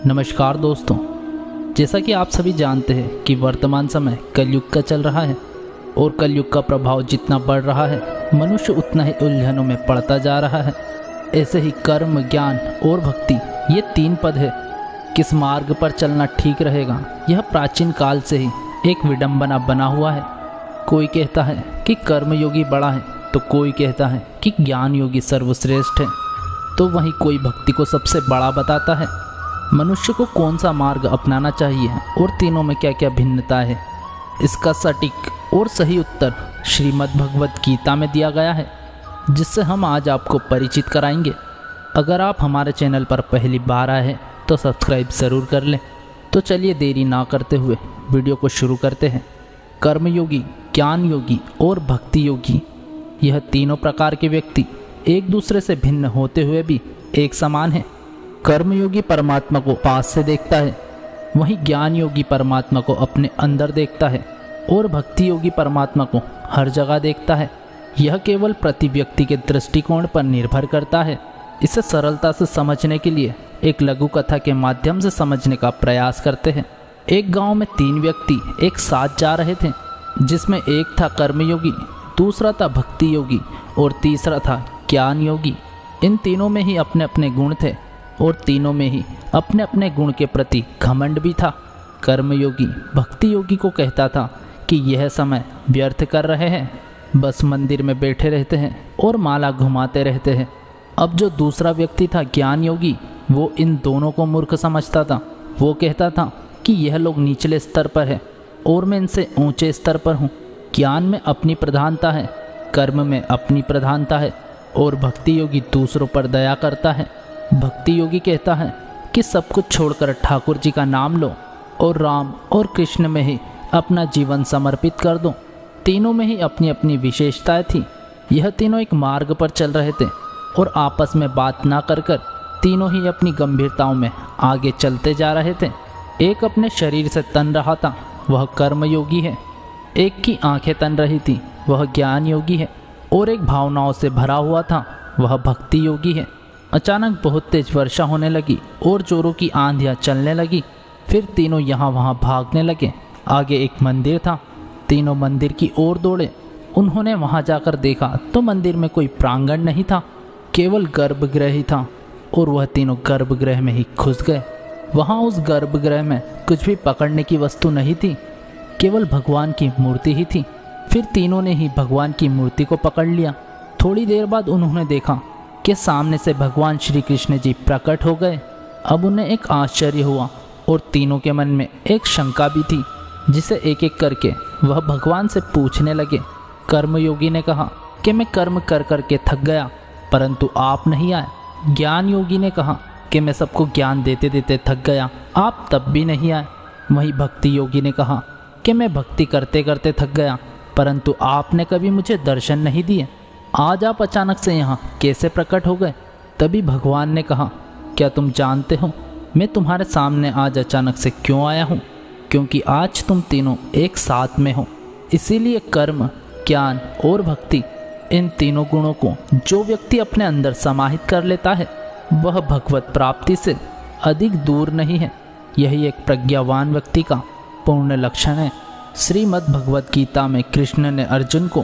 नमस्कार दोस्तों, जैसा कि आप सभी जानते हैं कि वर्तमान समय कलयुग का चल रहा है और कलयुग का प्रभाव जितना बढ़ रहा है मनुष्य उतना ही उलझनों में पड़ता जा रहा है। ऐसे ही कर्म, ज्ञान और भक्ति ये तीन पद है। किस मार्ग पर चलना ठीक रहेगा यह प्राचीन काल से ही एक विडंबना बना हुआ है। कोई कहता है कि कर्मयोगी बड़ा है तो कोई कहता है कि ज्ञान योगी सर्वश्रेष्ठ है, तो वहीं कोई भक्ति को सबसे बड़ा बताता है। मनुष्य को कौन सा मार्ग अपनाना चाहिए और तीनों में क्या क्या भिन्नता है, इसका सटीक और सही उत्तर श्रीमद् भगवत गीता में दिया गया है, जिससे हम आज आपको परिचित कराएंगे। अगर आप हमारे चैनल पर पहली बार आए हैं तो सब्सक्राइब ज़रूर कर लें। तो चलिए देरी ना करते हुए वीडियो को शुरू करते हैं। कर्मयोगी, ज्ञान योगी और भक्ति योगी, यह तीनों प्रकार के व्यक्ति एक दूसरे से भिन्न होते हुए भी एक समान हैं। कर्मयोगी परमात्मा को पास से देखता है, वहीं ज्ञान योगी परमात्मा को अपने अंदर देखता है और भक्ति योगी परमात्मा को हर जगह देखता है। यह केवल प्रति व्यक्ति के दृष्टिकोण पर निर्भर करता है। इसे सरलता से समझने के लिए एक लघु कथा के माध्यम से समझने का प्रयास करते हैं। एक गांव में तीन व्यक्ति एक साथ जा रहे थे, जिसमें एक था कर्मयोगी, दूसरा था भक्ति योगी और तीसरा था ज्ञान योगी। इन तीनों में ही अपने अपने गुण थे और तीनों में ही अपने अपने गुण के प्रति घमंड भी था। कर्मयोगी भक्ति योगी को कहता था कि यह समय व्यर्थ कर रहे हैं, बस मंदिर में बैठे रहते हैं और माला घुमाते रहते हैं। अब जो दूसरा व्यक्ति था ज्ञान योगी, वो इन दोनों को मूर्ख समझता था। वो कहता था कि यह लोग निचले स्तर पर है और मैं इनसे ऊंचे स्तर पर हूँ। ज्ञान में अपनी प्रधानता है, कर्म में अपनी प्रधानता है और भक्ति योगी दूसरों पर दया करता है। भक्ति योगी कहता है कि सब कुछ छोड़कर ठाकुर जी का नाम लो और राम और कृष्ण में ही अपना जीवन समर्पित कर दो। तीनों में ही अपनी अपनी विशेषताएं थी। यह तीनों एक मार्ग पर चल रहे थे और आपस में बात ना कर तीनों ही अपनी गंभीरताओं में आगे चलते जा रहे थे। एक अपने शरीर से तन रहा था, वह कर्मयोगी है। एक की आंखें तन रही थी, वह ज्ञान योगी है। और एक भावनाओं से भरा हुआ था, वह भक्ति योगी है। अचानक बहुत तेज वर्षा होने लगी और जोरों की आंधियां चलने लगी। फिर तीनों यहाँ वहाँ भागने लगे। आगे एक मंदिर था, तीनों मंदिर की ओर दौड़े। उन्होंने वहाँ जाकर देखा तो मंदिर में कोई प्रांगण नहीं था, केवल गर्भगृह ही था और वह तीनों गर्भगृह में ही घुस गए। वहाँ उस गर्भगृह में कुछ भी पकड़ने की वस्तु नहीं थी, केवल भगवान की मूर्ति ही थी। फिर तीनों ने ही भगवान की मूर्ति को पकड़ लिया। थोड़ी देर बाद उन्होंने देखा कि सामने से भगवान श्री कृष्ण जी प्रकट हो गए। अब उन्हें एक आश्चर्य हुआ और तीनों के मन में एक शंका भी थी, जिसे एक एक करके वह भगवान से पूछने लगे। कर्मयोगी ने कहा कि मैं कर्म कर कर के थक गया, परंतु आप नहीं आए। ज्ञान योगी ने कहा कि मैं सबको ज्ञान देते देते थक गया, आप तब भी नहीं आए। वहीं भक्ति योगी ने कहा कि मैं भक्ति करते करते थक गया, परंतु आपने कभी मुझे दर्शन नहीं दिए। आज आप अचानक से यहाँ कैसे प्रकट हो गए? तभी भगवान ने कहा, क्या तुम जानते हो मैं तुम्हारे सामने आज अचानक से क्यों आया हूँ? क्योंकि आज तुम तीनों एक साथ में हो। इसीलिए कर्म, ज्ञान और भक्ति, इन तीनों गुणों को जो व्यक्ति अपने अंदर समाहित कर लेता है वह भगवत प्राप्ति से अधिक दूर नहीं है। यही एक प्रज्ञावान व्यक्ति का पूर्ण लक्षण है। श्रीमद् भगवत गीता में कृष्ण ने अर्जुन को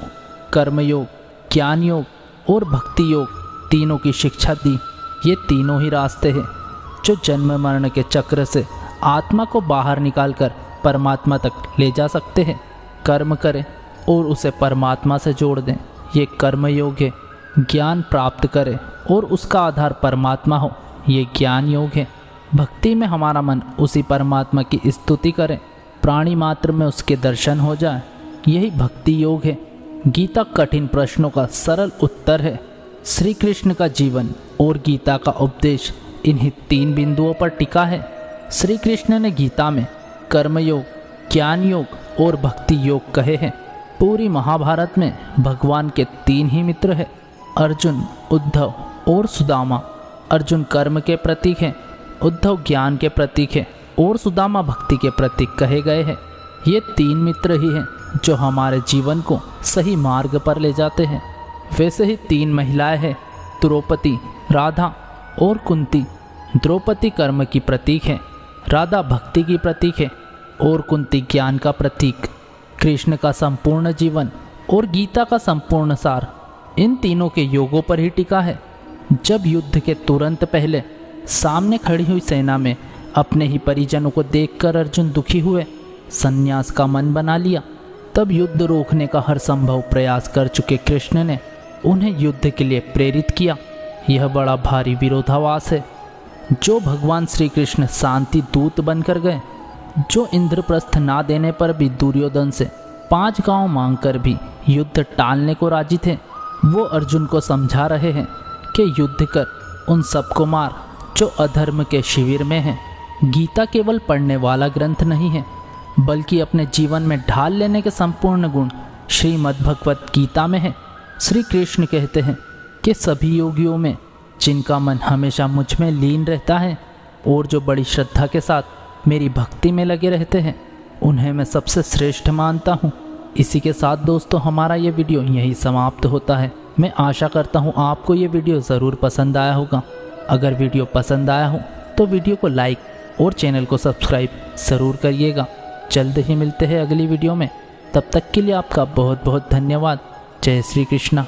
कर्मयोग, ज्ञान योग और भक्ति योग तीनों की शिक्षा दी। ये तीनों ही रास्ते हैं जो जन्म मरण के चक्र से आत्मा को बाहर निकालकर परमात्मा तक ले जा सकते हैं। कर्म करें और उसे परमात्मा से जोड़ दें, ये कर्म योग है। ज्ञान प्राप्त करें और उसका आधार परमात्मा हो, ये ज्ञान योग है। भक्ति में हमारा मन उसी परमात्मा की स्तुति करे, प्राणी मात्र में उसके दर्शन हो जाए, यही भक्ति योग है। गीता कठिन प्रश्नों का सरल उत्तर है। श्री कृष्ण का जीवन और गीता का उपदेश इन्हीं तीन बिंदुओं पर टिका है। श्री कृष्ण ने गीता में कर्मयोग, ज्ञान योग और भक्ति योग कहे हैं। पूरी महाभारत में भगवान के तीन ही मित्र हैं, अर्जुन, उद्धव और सुदामा। अर्जुन कर्म के प्रतीक हैं, उद्धव ज्ञान के प्रतीक हैं और सुदामा भक्ति के प्रतीक कहे गए हैं। ये तीन मित्र ही हैं जो हमारे जीवन को सही मार्ग पर ले जाते हैं। वैसे ही तीन महिलाएं हैं, द्रौपदी, राधा और कुंती। द्रौपदी कर्म की प्रतीक है राधा भक्ति की प्रतीक है और कुंती ज्ञान का प्रतीक। कृष्ण का संपूर्ण जीवन और गीता का संपूर्ण सार इन तीनों के योगों पर ही टिका है। जब युद्ध के तुरंत पहले सामने खड़ी हुई सेना में अपने ही परिजनों को देखकर अर्जुन दुखी हुए, संन्यास का मन बना लिया। तब युद्ध रोकने का हर संभव प्रयास कर चुके कृष्ण ने उन्हें युद्ध के लिए प्रेरित किया। यह बड़ा भारी विरोधाभास है। जो भगवान श्री कृष्ण शांति दूत बनकर गए, जो इंद्रप्रस्थ ना देने पर भी दुर्योधन से 5 गांव मांगकर भी युद्ध टालने को राजी थे, वो अर्जुन को समझा रहे हैं कि युद्ध कर उन सबको मार जो अधर्म के शिविर में हैं। गीता केवल पढ़ने वाला ग्रंथ नहीं है, बल्कि अपने जीवन में ढाल लेने के संपूर्ण गुण श्रीमद् भगवत गीता में है। श्री कृष्ण कहते हैं कि सभी योगियों में जिनका मन हमेशा मुझ में लीन रहता है और जो बड़ी श्रद्धा के साथ मेरी भक्ति में लगे रहते हैं, उन्हें मैं सबसे श्रेष्ठ मानता हूँ। इसी के साथ दोस्तों हमारा ये वीडियो यहीं समाप्त होता है। मैं आशा करता हूँ आपको ये वीडियो ज़रूर पसंद आया होगा। अगर वीडियो पसंद आया हो तो वीडियो को लाइक और चैनल को सब्सक्राइब ज़रूर करिएगा। जल्द ही मिलते हैं अगली वीडियो में। तब तक के लिए आपका बहुत बहुत धन्यवाद। जय श्री कृष्णा।